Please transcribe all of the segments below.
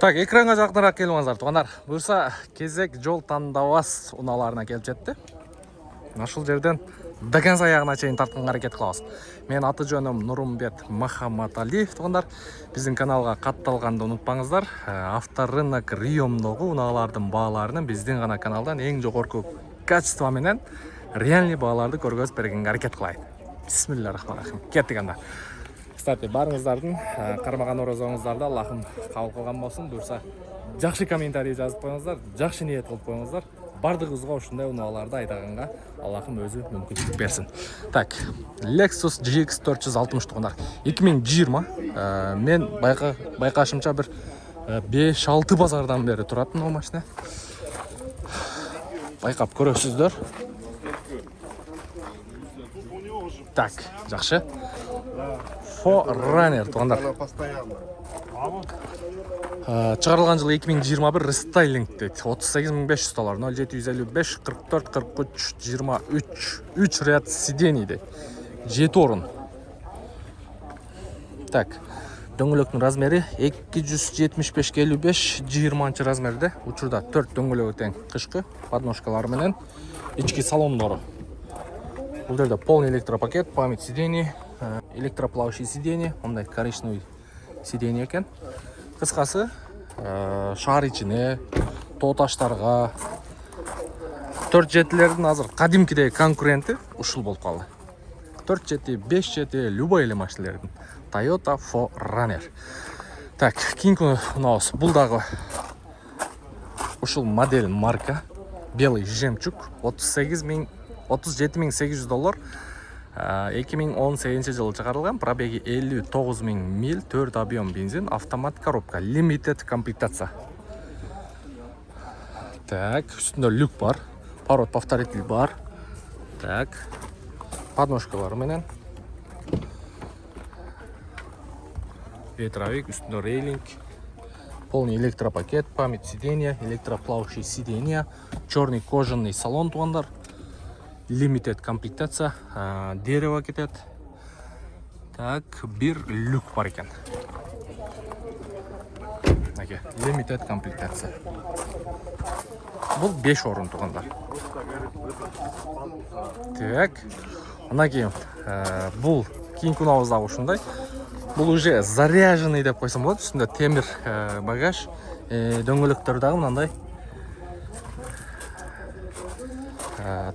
Так, экранга жакыныраак келиңиздер туугандар. Буюрса кезек жол тандабас унааларына келип жетти. Ушул жерден до конца аягына чейин тартканга аракет кылабыз. Мен аты жөнүм Нурумбет Махаматалиев туугандар. Биздин каналга катталганды унутпаңыздар. Авторынок Риомдогу унаалардын бааларынын биздин гана каналдан эң жогорку качество менен реальный бааларды көргөзүп бергенге аракет кылайын. Бисмиллахиррахманиррахим. Кеттик анда. Кстати, барыңыздардын кармаган орозоңуздарды Аллахым кабыл кылган болсун. Буюрса жакшы комментарий жазып коюңуздар, жакшы ниет кылып коюңуздар. Бардыгыбызга ушундай унааларды айдаганга Аллахым өзү мүмкүнчүлүк берсин. Так, Lexus GX 460 туугандар. 2020. Мен байкашымча бир 5-6 базардан бери турат бул машина. Байкап көрөсүздөр. Так, жакшы. Forerunner туугандар. Чыгарылган жылы 2021 рестайлинг дейт. $38,500, 0755 44 43 23 3 ряд сидений дейт. 7 орун. Так, дөңгөлөктүн размери 275/55 20 размерде. Учурда 4 дөңгөлөгү тең кышкы подножкалары менен ички салондору. Бул жерде полный электропакет, память сидений, электроплавающий сиденье, мындай коричневый сиденье экен. Кыскасы, шаар ичине, тоо таштарга 4-жетилердин азыр кадимкидей конкуренти ушул болуп калды. 4-жети, 5-жети, любой эле машиналердин. Toyota 4Runner. Так, кийинки унаабыз. Бул дагы ушул модель марка. Белый жемчуг. $37,800. 2018 жылы чыгарылган, пробеги 59,000 миль, 4 объем бензин, автомат коробка, limited комплектация. Так, үстүндө люк бар, поворот повторитель бар. Так, подножкалар менен. Ветровик, үстүндө рейлинг, полный электропакет, память сиденья, электроплавающий сиденья, черный кожаный салон туугандар. Limited комплектация, дерево кетет. Так, бир люк бар экен. Limited комплектация. Бул 5 орун туугандар. Так, анан кийин бул кийинки унаабыз дагы ушундай. Бул уже заряженный деп койсом болот. Үстүндө темир багаж, дөңгөлөктөр дагы мындай.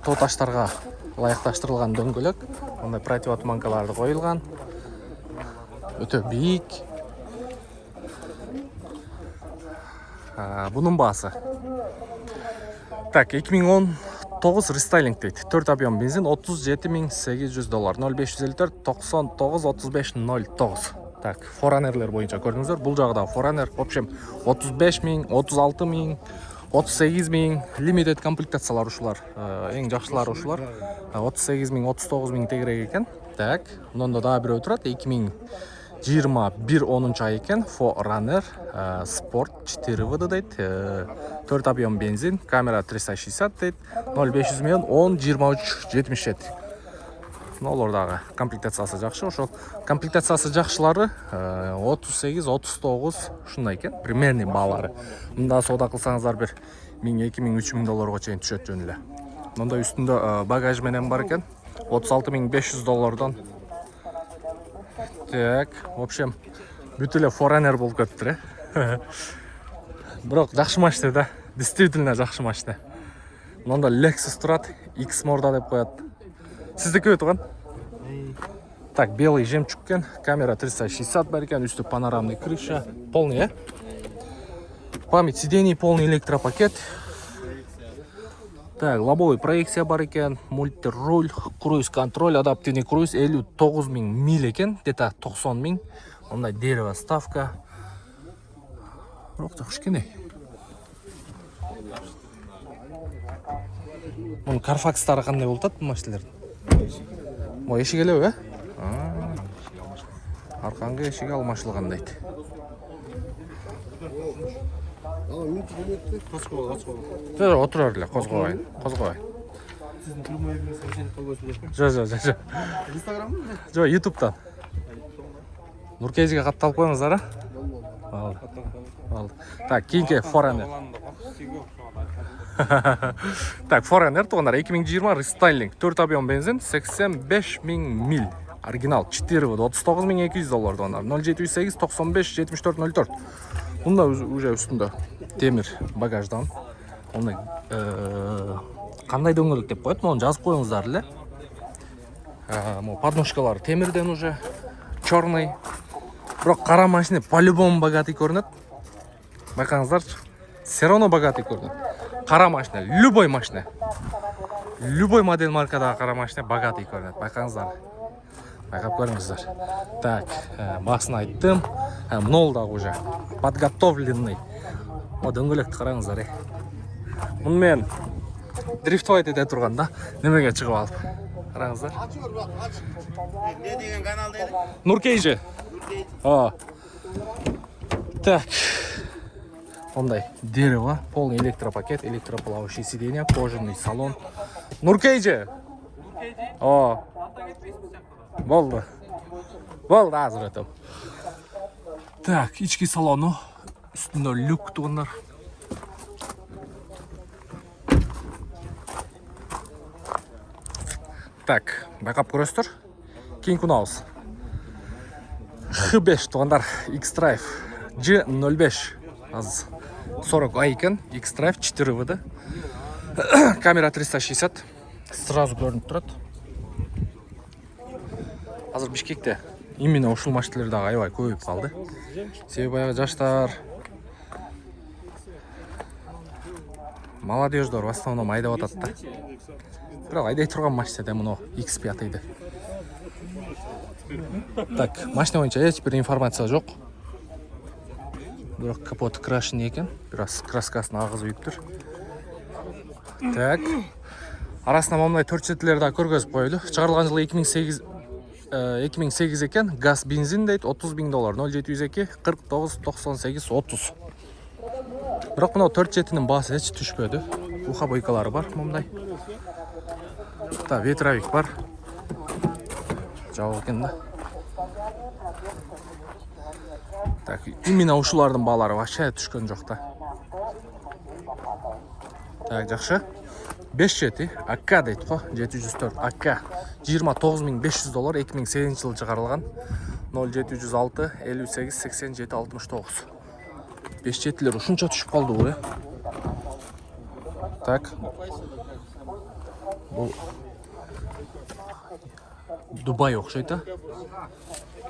Тоо таштарга ылайыкташтырылган дөңгөлөк, мындай противотуманкаларды коюлган. Өтө бийик. Бунун баасы. Так, 2019 рестайлинг дейт. 4 объем бензин, $37,800, 0554 99 35 09. Так, Forerunner'лер боюнча көрдүңүздөр. Бул жагы да Forerunner. В общем, 35,000, 36,000, 38,000 limited комплектациялар ушулар. Эң жакшылары ушулар. 38,000, 39,000 тегерек экен. Так, мында дагы бирөө турат. 2021 10 ай экен. Forerunner Sport 4 VD дейт. 4 объем бензин, камера 360 дейт. 0500 миллион 10 23 77. Олар дагы комплектациясы жакшы. Ошол комплектациясы жакшылары 38, 39 ушундай экен. Примерный баалары. Мында соода кылсаңыздар бир $1000-2000 чейин түшөт жөн эле. Мында үстүндө багаж менен бар экен. $36,500. Так, в общем, бүт эле Forerunner болуп кетти. Бирок жакшы машина да. Действительно жакшы машина. Мында Lexus турат, X морда деп коет. Сиздики турган? Так, белый жемчуг экен, камера 360 бар экен, үстү панорамный крыша, полный, память сидений, полный электропакет. Так, лобовый проекция бар экен, мультируль, круиз контроль, адаптивный круиз 59,000 миль экен, где-то 90,000. Мындай дерево ставка. Бирок жакшы экен. Мунун Carfax'тары кандай болуп атат бул машиналердин? Мо эшик элеби, Арканга эшиги алмашылган дейт. Жок, отурар эле, козгобайын. Сиздин клубуңузга чечилип койбосун. Жок. Инстаграмбы? Жок, YouTube'дан. Нуркезиге катталып коюңуздар, Алды. Так, кейінгі Forerunner. Так, Forerunner туғандар 2020 рестайлинг 4 объем бензин 85 000 миль. Оригинал 4 вд $39,200 туғандар. 078 95 74 04. Бұнда уже үстінде темір багаждан. Оны қандай дөңгелек деп қояды, оны жазып қойыңыздар ле. Подножкалары темірден уже черный. Бірақ қара машина по-любому богатый көрінеді. Байқаңыздар, все равно богатый көрінеді. Қара машина, любой машина. Любой модель маркадағы қара машина богатый көрінеді. Байқаңыздар. Байқап көріңіздер. Так, басын айттым. Мынолдағы уже подготовленный. Дөңгелекті қараңыздар. Мұнымен дрифтовать ете тұрғанда немеге шығып алып. Қараңыздар. Ne деген канал dedi? Нуркейджи. Так. Ондай дерево, полный электропакет, электроплавающий сиденье, кожаный салон. Нуркейджи. Болды. Болды, азыр өтім. Так, ички салону. Үстінде люк туғандар. Так, байқап көресіздер. Кейін күнауыз. Х5 туғандар. X-Drive G05. Аз 40 ай екен. X-Drive 4 вд. Камера 360. Сразу көрініп тұрады. Азыр Бишкекте именно ушул машиналардағы аябай көбейіп қалды. Себебі баяғы жаштар, молодежьдер в основном айдап атады да. Бірақ айдай тұрған машина да мына X5 еді. Так, машина бойынша ешбір информация жоқ. Бірақ капоты крашен екен. Біраз краскасын ағызып тұр. Так. Арасында мындай 4 четілерді көргізіп қойылды. Шығарылған жылы 2008 екен. Газ бензин дейді $30,000. 0702 49 98 30. Бірақ мынау 4 четінің басы еш түшпеді. Уха бойкалары бар мындай. Та ветровик бар. Жауы екен да. Так, именно ушулардың балары вообще түшкен жоқ та. Так, жақшы. 5 жеті, АК дейді қо, 704, АК. $29,500, 2008 жылы шығарылған. 0706 58 87 69. 5 жетілер ұшынша түшіп қалды ғой. Так. Бұл Дубай оқшайды.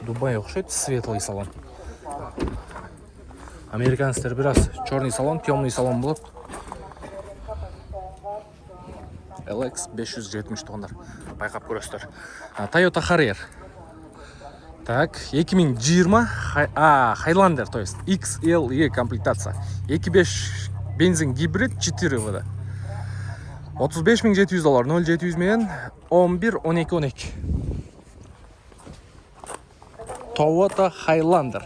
Дубай оқшайды, светлый салон. Американецтер біраз черный салон, темный салон болып. LX 570 туғандар. Байқап көресіздер. Toyota Harrier. Так, 2020 Highlander, то есть XLE комплектация. 2.5 бензин гибрид 4 вд. $35,700, 0700 мен 11 12 12. Toyota Highlander.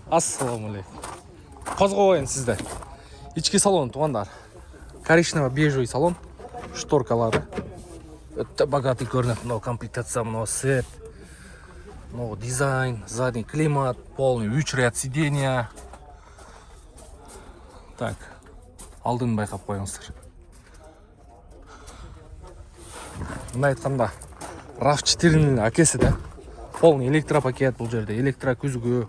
Ассаламалейкум. Қозғауайын сізді. Ички салон туғандар. Коричневый бежевый салон. Шторкалары. Өтті богатый көрінеді. Мынау комплектация, мынау свет. Мынау дизайн, задний климат, полный 3 ряд сиденья. Так, алдын байқап қойыңыздар. Мына айтқанда RAV4-ның әкесі да. Полный электропакет бұл жерде. Электрокүзгі,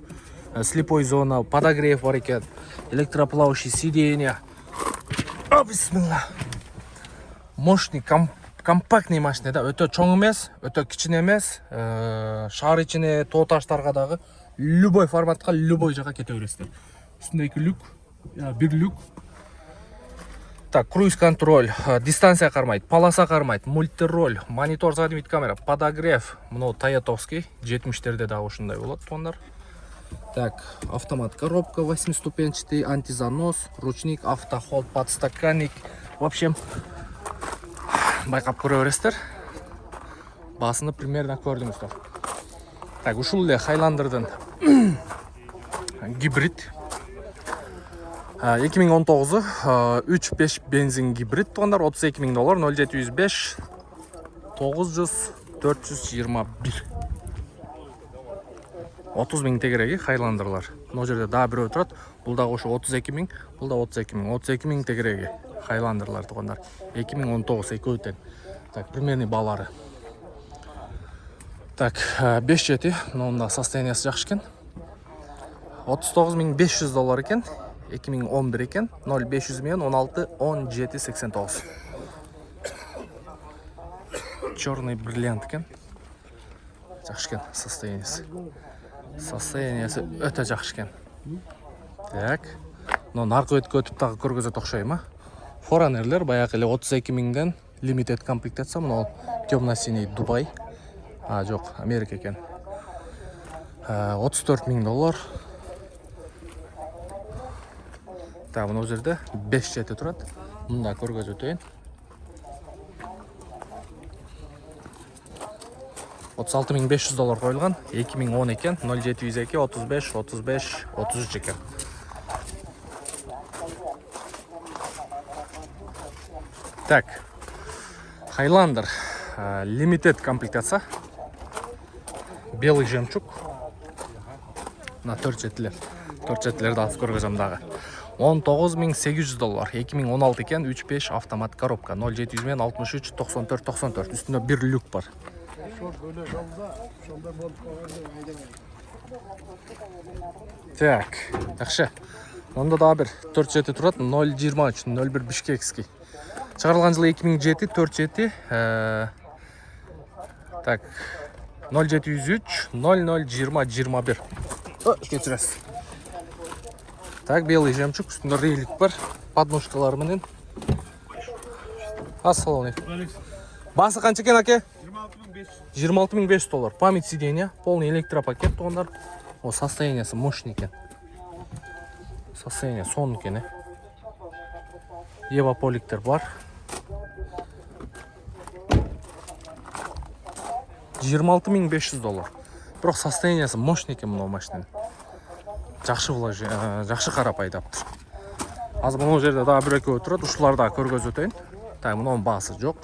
слепой зона, подогрев бар екен. Электроплавающий сиденья. Бисмилла. Мощный, компактный машина да. Өте чоң емес, өте кичине емес. Шар içine, тоғыташтарға дағы любой форматқа, любой жаққа кете бересіздер. Үстінде 2 люк, бір люк. Так, круиз контроль, дистанция қармайды, полоса қармайды, мультироль, монитор, задний вид камера, подогрев. Мынау Toyotовский, 70-терде дағы ушындай болады туғандар. Так, автомат коробка 8-ступенчатый, антизанос, ручник, автоход, подстаканник. В общем, байқап көре бересіздер. Басыны примерно көрдіңіздер. Так, ушул эле Highlander-дын гибрид. 2019 3.5 бензин гибрид туғандар. $32,000, 0705 900 421. 30 000 тегереги Highlander-лар. Мына жерде дагы бирөө турат. Бул дагы ошо 32 миң, бул да 32 миң. 32 миң тегереги. Хайландерлар тугандар. 2019 экөө тең. Так, примерный баалары. Так, 5 жети. Мында состояниясы жакшы экен. 39.500 доллар екен, 2011 екен, 0500 мен 16 17 89. Черный бриллиант екен. Жақсы екен состояниясы. Состояниясы өте жақсы екен. Так, наркы өтіп тағы көргізет оқшайма. Форанерлер баяғы 32 миңден лимитед комплектация, мына темно-синий Дубай. Жоқ, Америка екен. 34 миң доллар. Так, мына жерде 5 жеті тұрады. Мында көргөз өтейін. 36.500 доллар қойылған. 2010 екен. 0702 35 35 33 екен. Так, Хайландер лимитед комплектация. Белый жемчуг. На 4 жетілер. 4 жетілерді алып көргөзем дағы. 19.800 доллар. 2016 екен, 3.5 автомат коробка. 0700 мен 63 94 94. Үстінде бір люк бар. Так, жақшы. Онда да бір 4 жеті тұрады. 023 01 Бишкекский. Шығарылған жылы 2007, 4 жеті. Так, 0703 00 20 21. Кечіресіз. Так, белый жемчуг, үстінде рейлик бар, подножкалар менен. Ассалаумалейкум. Басы қанша екен, аке? 26.500 доллар. Память сиденья, полный электропакет туғандар. О, состояниясы мощный екен. Состояние сон екен. Еваполиктер бар. 26.500 доллар. Бірақ состояниясы мощный екен мынау машинаның. Жақшы бұлай, жақшы қарап айдапты. Аз мұның жерде дағы бір екеу тұрады, ұшыларда көргөз өтейін. Так, мұның басы жоқ.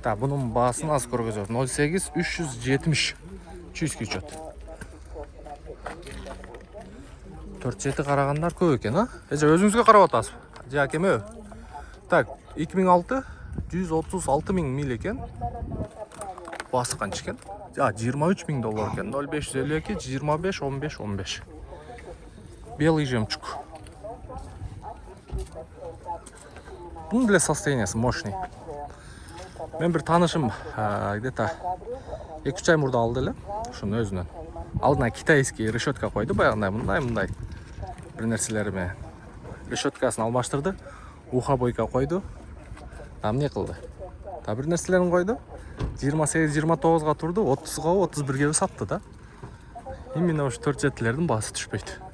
Так, бұның басын аз көргөз өтейін. 08 370 чүйіске үшет. 4-7 қарағандар көп екен, а? Өзіңізге қарап атасыз. Әкеме. Так, 2006 136 миң мил екен. Басы қанша екен? 23 миң доллар екен. 0552 25 15 15. Белый жемчуг. Бұның біле состояниясы мощный. Мен бір танышым где-то 2-3 ай мұрда алды әлі. Шыны өзінен. Алдына китайский решетка қойды. Баяғындай, мұндай. Бір нәрселеріме. Решеткасын алмаштырды. Уха бойка қойды. Там не қылды? Бір нәрселерін қойды. 28-29-ға тұрды. 30-ға 31-ге сатты да. Именно ош 4-7-лердің басы түшпейді.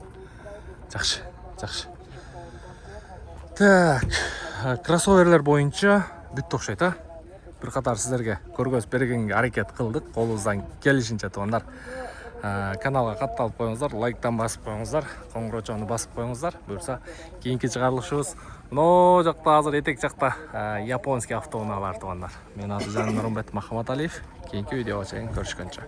Жақшы, жақшы. Так, кроссоверлер бойынша бүтті оқшайды. Бір қатар сіздерге көргөз бергенге әрекет қылдық. Қолыңыздан келішінше туғандар. Каналға қатталып қойыңыздар, лайктан басып қойыңыздар, қоңыраучаны басып қойыңыздар. Бұйырса, кейінгі шығарылышымыз мына жақта азыр етек жақта японский автоунаалар туғандар. Мен аты Нұрымбет Махаматалиев. Кейінгі видеоға чейін көрішкенше.